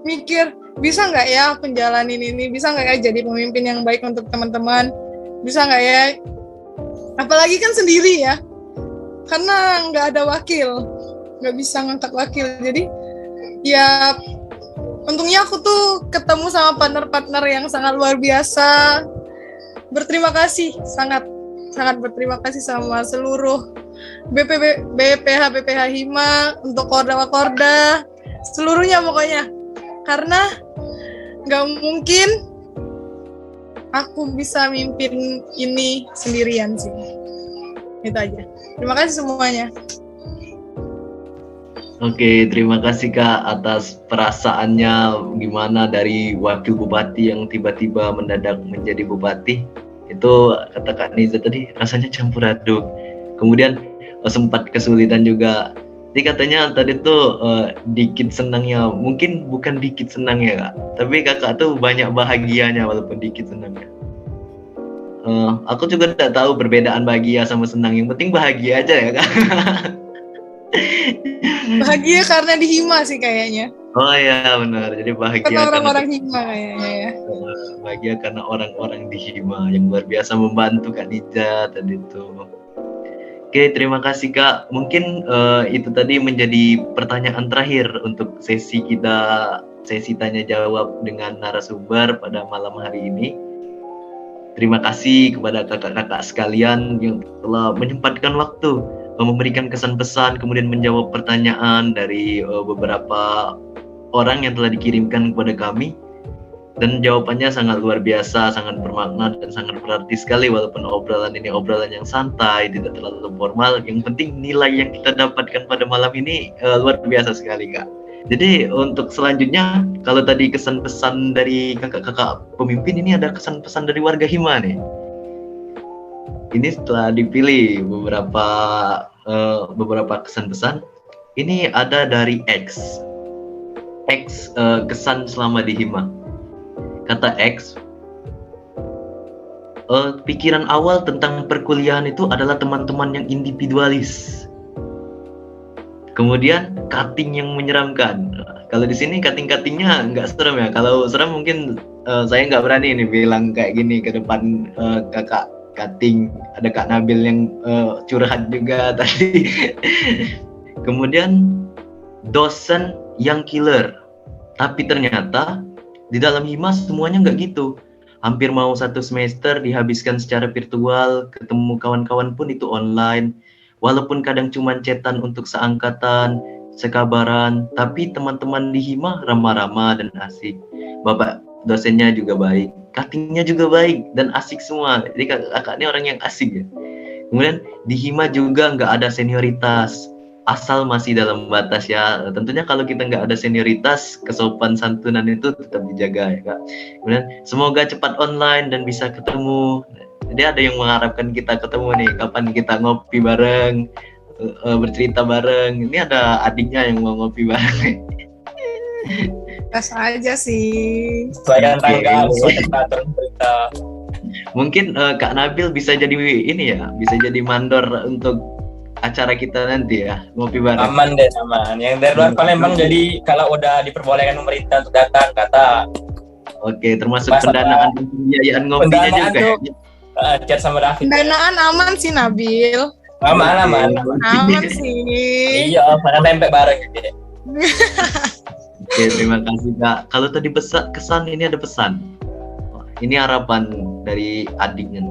mikir, bisa nggak ya aku jalanin ini, bisa nggak ya jadi pemimpin yang baik untuk teman-teman, bisa nggak ya, apalagi kan sendiri ya, karena nggak ada wakil, nggak bisa ngangkat wakil, jadi ya untungnya aku tuh ketemu sama partner-partner yang sangat luar biasa. Berterima kasih, sangat berterima kasih sama seluruh BPH Hima, untuk Korda, seluruhnya pokoknya. Karena nggak mungkin aku bisa mimpin ini sendirian sih. Itu aja. Terima kasih semuanya. Oke, terima kasih Kak atas perasaannya gimana dari wakil bupati yang tiba-tiba mendadak menjadi bupati. Itu kata Kak Niza tadi rasanya campur aduk. Kemudian sempat kesulitan juga. Jadi katanya tadi tuh dikit senangnya, mungkin bukan dikit senangnya Kak, tapi kakak tuh banyak bahagianya walaupun dikit senangnya. Aku juga tidak tahu perbedaan bahagia sama senang, yang penting bahagia aja ya Kak. Bahagia karena di Hima sih kayaknya. Oh iya benar, jadi bahagia karena orang-orang Hima kayaknya ya. Bahagia karena orang-orang di Hima yang luar biasa membantu Kak Nija tadi tuh. Oke, terima kasih Kak. Mungkin itu tadi menjadi pertanyaan terakhir untuk sesi tanya jawab dengan narasumber pada malam hari ini. Terima kasih kepada kakak-kakak sekalian yang telah menyempatkan waktu memberikan kesan pesan, kemudian menjawab pertanyaan dari beberapa orang yang telah dikirimkan kepada kami. Dan jawabannya sangat luar biasa, sangat bermakna dan sangat berarti sekali, walaupun obrolan ini obrolan yang santai, tidak terlalu formal. Yang penting nilai yang kita dapatkan pada malam ini luar biasa sekali Kak. Jadi untuk selanjutnya, kalau tadi kesan pesan dari kakak-kakak pemimpin, ini ada kesan pesan dari warga Hima nih. Ini setelah dipilih beberapa kesan pesan, ini ada dari X kesan selama di Hima. Kata X, pikiran awal tentang perkuliahan itu adalah teman-teman yang individualis. Kemudian cutting yang menyeramkan. Kalau di sini cutting-cuttingnya nggak serem ya. Kalau serem mungkin saya nggak berani nih bilang kayak gini ke depan kakak cutting. Ada Kak Nabil yang curhat juga tadi. Kemudian dosen yang killer. Tapi ternyata di dalam Hima semuanya nggak gitu. Hampir mau satu semester dihabiskan secara virtual, ketemu kawan-kawan pun itu online. Walaupun kadang cuma chatan untuk seangkatan, sekabaran, tapi teman-teman di Hima ramah-ramah dan asik. Bapak dosennya juga baik, cuttingnya juga baik dan asik semua. Jadi kakak ini orang yang asik ya. Kemudian di Hima juga nggak ada senioritas, asal masih dalam batas ya. Tentunya kalau kita nggak ada senioritas, kesopan santunan itu tetap dijaga ya kak. Kemudian semoga cepat online dan bisa ketemu. Jadi ada yang mengharapkan kita ketemu nih, kapan kita ngopi bareng, bercerita bareng. Ini ada adiknya yang mau ngopi bareng. Tes aja sih. Sesuaikan tanggal, sesuaikan peraturan berita. Mungkin Kak Nabil bisa jadi ini ya, bisa jadi mandor untuk acara kita nanti ya, ngopi bareng. Aman deh, aman. Yang dari luar Palembang jadi kalau udah diperbolehkan pemerintah untuk datang, kata. Oke, termasuk Masalah pendanaan dan pembiayaan ngopinya pendanaan juga. tuh, chat sama David. Pendanaan aman sih Nabil. Aman. Aman sih. Iya, pada tempe bareng gitu. Oke, terima kasih Kak. Kalau tadi kesan ini ada pesan. Ini harapan dari adiknya.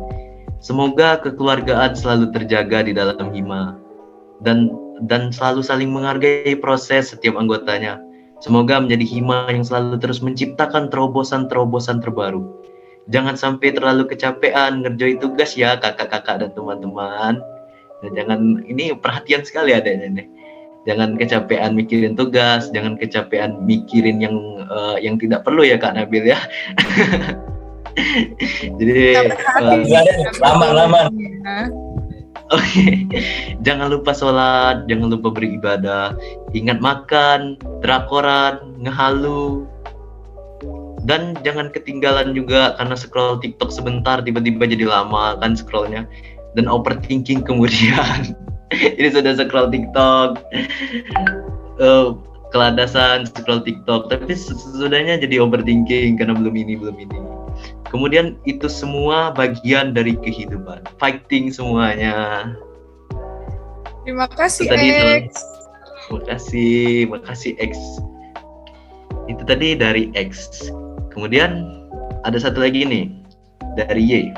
Semoga kekeluargaan selalu terjaga di dalam Hima dan selalu saling menghargai proses setiap anggotanya. Semoga menjadi Hima yang selalu terus menciptakan terobosan-terobosan terbaru. Jangan sampai terlalu kecapean ngerjain tugas ya kakak-kakak dan teman-teman. Dan jangan, ini perhatian sekali adanya nih. Jangan kecapean mikirin tugas, jangan kecapean mikirin yang tidak perlu ya Kak Nabil ya. Jadi lama. oke. Jangan lupa sholat, jangan lupa beribadah, ingat makan, drakoran, ngehalu, dan jangan ketinggalan juga karena scroll TikTok sebentar tiba-tiba jadi lama kan scrollnya, dan overthinking kemudian. Ini sudah scroll TikTok, keladasan scroll TikTok, tapi sesudahnya jadi overthinking karena belum ini. Kemudian itu semua bagian dari kehidupan, fighting semuanya. Terima kasih Itu tadi X. makasih X. Itu tadi dari X. Kemudian ada satu lagi nih dari Y.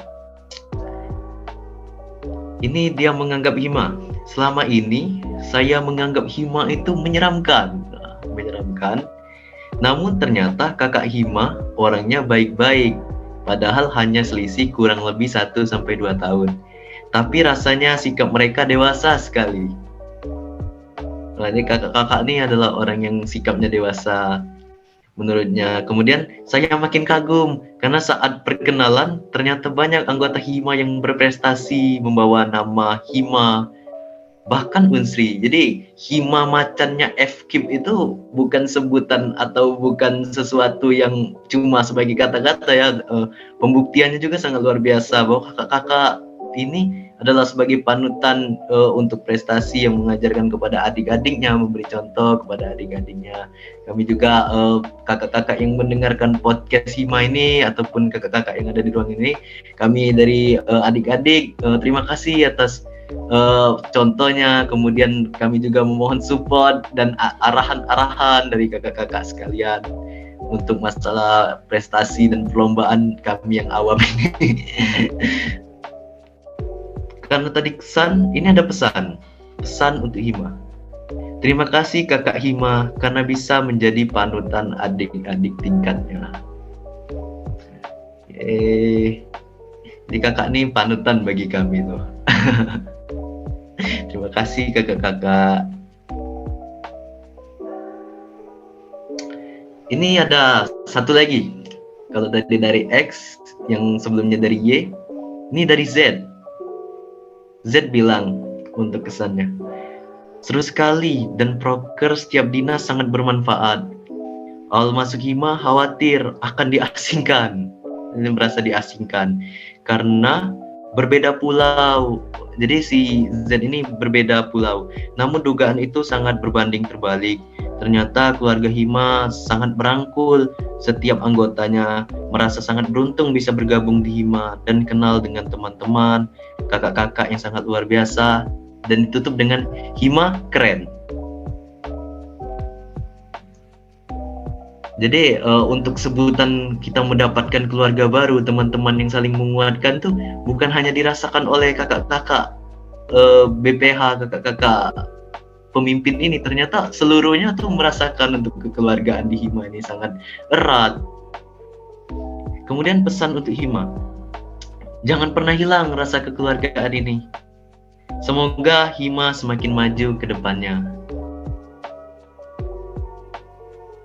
Ini dia menganggap Hima. Selama ini saya menganggap Hima itu menyeramkan. Namun ternyata kakak Hima orangnya baik-baik. Padahal hanya selisih kurang lebih 1-2 tahun. Tapi rasanya sikap mereka dewasa sekali. Nah, ini kakak-kakak ini adalah orang yang sikapnya dewasa menurutnya. Kemudian saya makin kagum karena saat perkenalan ternyata banyak anggota Hima yang berprestasi membawa nama Hima, bahkan Unsri. Jadi Hima macannya FKIP itu bukan sebutan atau bukan sesuatu yang cuma sebagai kata-kata ya. Pembuktiannya juga sangat luar biasa bahwa kakak-kakak ini adalah sebagai panutan untuk prestasi yang mengajarkan kepada adik-adiknya, memberi contoh kepada adik-adiknya. Kami juga kakak-kakak yang mendengarkan podcast Hima ini ataupun kakak-kakak yang ada di ruang ini, kami dari adik-adik terima kasih atas contohnya. Kemudian kami juga memohon support dan arahan-arahan dari kakak-kakak sekalian untuk masalah prestasi dan perlombaan kami yang awam ini. Karena tadi kesan, ini ada pesan untuk Hima. Terima kasih kakak Hima karena bisa menjadi panutan adik-adik tingkatnya. Jadi kakak ini panutan bagi kami tuh. Terima kasih kakak-kakak. Ini ada satu lagi. Kalau tadi dari X, yang sebelumnya dari Y, ini dari Z. Z bilang untuk kesannya, seru sekali dan proker setiap dinas sangat bermanfaat. Awal masuk Hima khawatir akan diasingkan. Ini merasa diasingkan karena berbeda pulau. Jadi si Z ini berbeda pulau. Namun dugaan itu sangat berbanding terbalik. Ternyata keluarga Hima sangat merangkul setiap anggotanya, merasa sangat beruntung bisa bergabung di Hima dan kenal dengan teman-teman, kakak-kakak yang sangat luar biasa, dan ditutup dengan Hima keren. Jadi untuk sebutan kita mendapatkan keluarga baru, teman-teman yang saling menguatkan tuh bukan hanya dirasakan oleh kakak-kakak BPH, kakak-kakak pemimpin ini, ternyata seluruhnya tuh merasakan untuk kekeluargaan di Hima ini sangat erat. Kemudian pesan untuk Hima, jangan pernah hilang rasa kekeluargaan ini. Semoga Hima semakin maju ke depannya.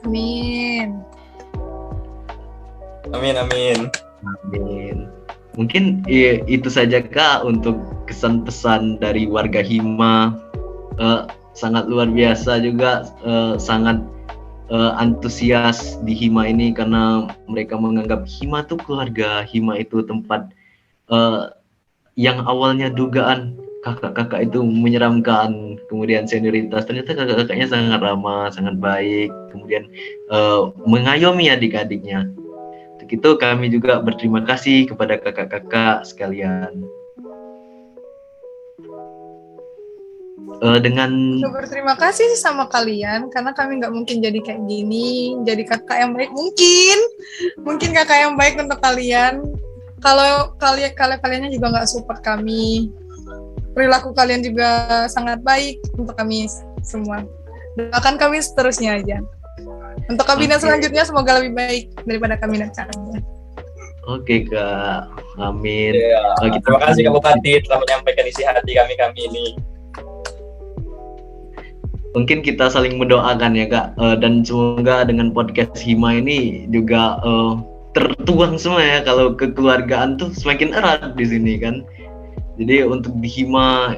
Amin. Amin. Amin. Mungkin itu saja Kak untuk kesan pesan dari warga Hima. Sangat luar biasa juga, sangat antusias di Hima ini karena mereka menganggap Hima itu keluarga, Hima itu tempat yang awalnya dugaan kakak-kakak itu menyeramkan, kemudian senioritas, ternyata kakak-kakaknya sangat ramah, sangat baik, kemudian mengayomi adik-adiknya. Untuk itu kami juga berterima kasih kepada kakak-kakak sekalian. Dengan Berterima kasih sama kalian karena kami nggak mungkin jadi kayak gini, jadi kakak yang baik. Mungkin kakak yang baik untuk kalian. Kalau kaliannya juga nggak support kami, perilaku kalian juga sangat baik untuk kami semua. Doakan kami seterusnya aja. Untuk kabinet selanjutnya semoga lebih baik daripada kabinet sekarang. Oke Kak, amin. Terima kasih Kak Bupati telah menyampaikan isi hati kami ini. Mungkin kita saling mendoakan ya Kak, dan semoga dengan podcast Hima ini juga tertuang semua ya, kalau kekeluargaan tuh semakin erat di sini kan. Jadi untuk di Hima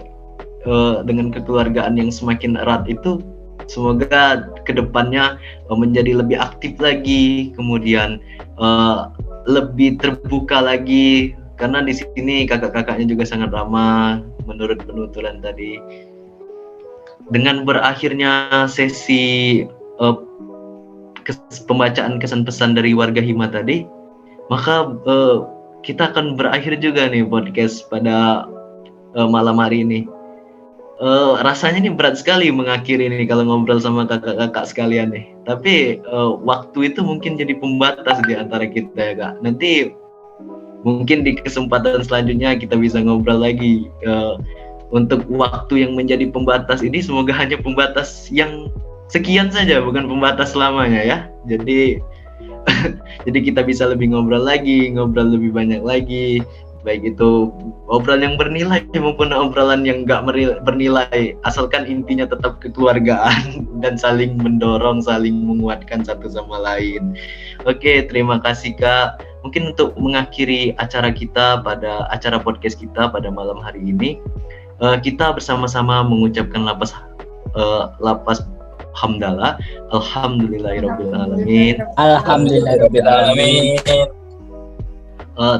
dengan kekeluargaan yang semakin erat itu, semoga kedepannya menjadi lebih aktif lagi, kemudian lebih terbuka lagi, karena di sini kakak-kakaknya juga sangat ramah menurut penuturan tadi. Dengan berakhirnya sesi pembacaan kesan pesan dari warga Hima tadi, maka kita akan berakhir juga nih podcast pada malam hari ini. Rasanya ini berat sekali mengakhiri ini kalau ngobrol sama kakak-kakak sekalian nih. Tapi waktu itu mungkin jadi pembatas di antara kita ya Kak. Nanti mungkin di kesempatan selanjutnya kita bisa ngobrol lagi. Untuk waktu yang menjadi pembatas ini semoga hanya pembatas yang sekian saja, bukan pembatas selamanya ya. Jadi jadi kita bisa lebih ngobrol lebih banyak lagi, baik itu obrolan yang bernilai maupun obrolan yang nggak bernilai, asalkan intinya tetap kekeluargaan dan saling mendorong, saling menguatkan satu sama lain. Oke, terima kasih Kak. Mungkin untuk mengakhiri acara podcast kita pada malam hari ini, kita bersama-sama mengucapkan lapas hamdalah, alhamdulillahirabbil alamin. Alhamdulillahirabbil alamin.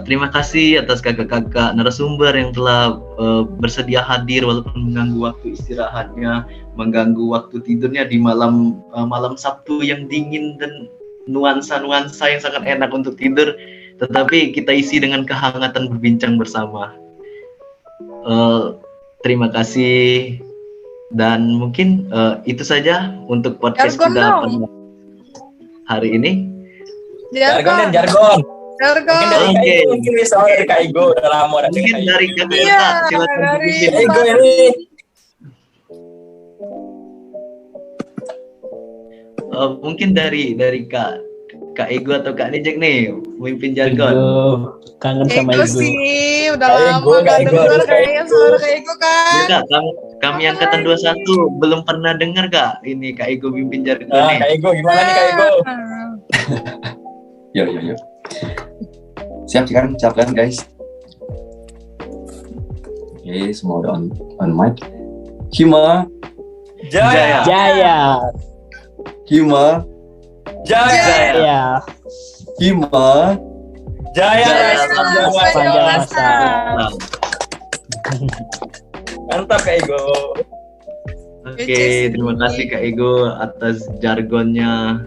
Terima kasih atas kakak-kakak narasumber yang telah bersedia hadir walaupun mengganggu waktu istirahatnya, mengganggu waktu tidurnya di malam Sabtu yang dingin dan nuansa-nuansa yang sangat enak untuk tidur, tetapi kita isi dengan kehangatan berbincang bersama. Terima kasih, dan mungkin itu saja untuk podcast kita pada hari ini. Jargon. Mungkin dari Kak Igo, udah lama mungkin dari kakak silakan dari Kak Igo ini. Mungkin dari Kak Ego atau Kak Nijek nih, pemimpin jargon. Kangen sama Ego Ego. sih, udah lama gak dengar kayaknya suara Kak Ego kan. Ya, Kak, kami angkatan 21 belum pernah dengar Kak ini Kak Ego pimpin jargon nih. Kak Ego gimana nih Kak Ego? Yuk. Siap kan guys? Oke, semua udah on mic. Hima. Jaya. Hima. Jaya. Hima. Jaya. Panjang masa. Mantap Kak Ego. Oke, terima kasih Kak Ego atas jargonnya.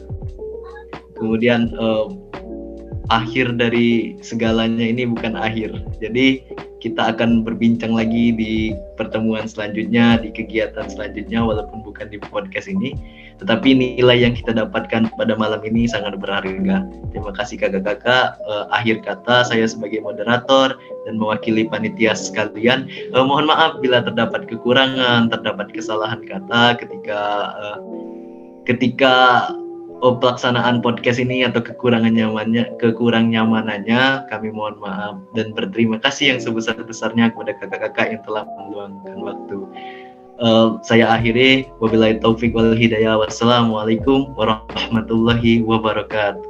Kemudian akhir dari segalanya ini bukan akhir. Jadi kita akan berbincang lagi di pertemuan selanjutnya, di kegiatan selanjutnya, walaupun bukan di podcast ini. Tetapi nilai yang kita dapatkan pada malam ini sangat berharga. Terima kasih kakak-kakak. Akhir kata saya sebagai moderator dan mewakili panitia sekalian, mohon maaf bila terdapat kekurangan, terdapat kesalahan kata ketika pelaksanaan podcast ini atau kekurang nyamanannya, kami mohon maaf dan berterima kasih yang sebesar-besarnya kepada kakak-kakak yang telah meluangkan waktu. Saya akhiri, wabillahi taufik wal hidayah, wassalamualaikum warahmatullahi wabarakatuh.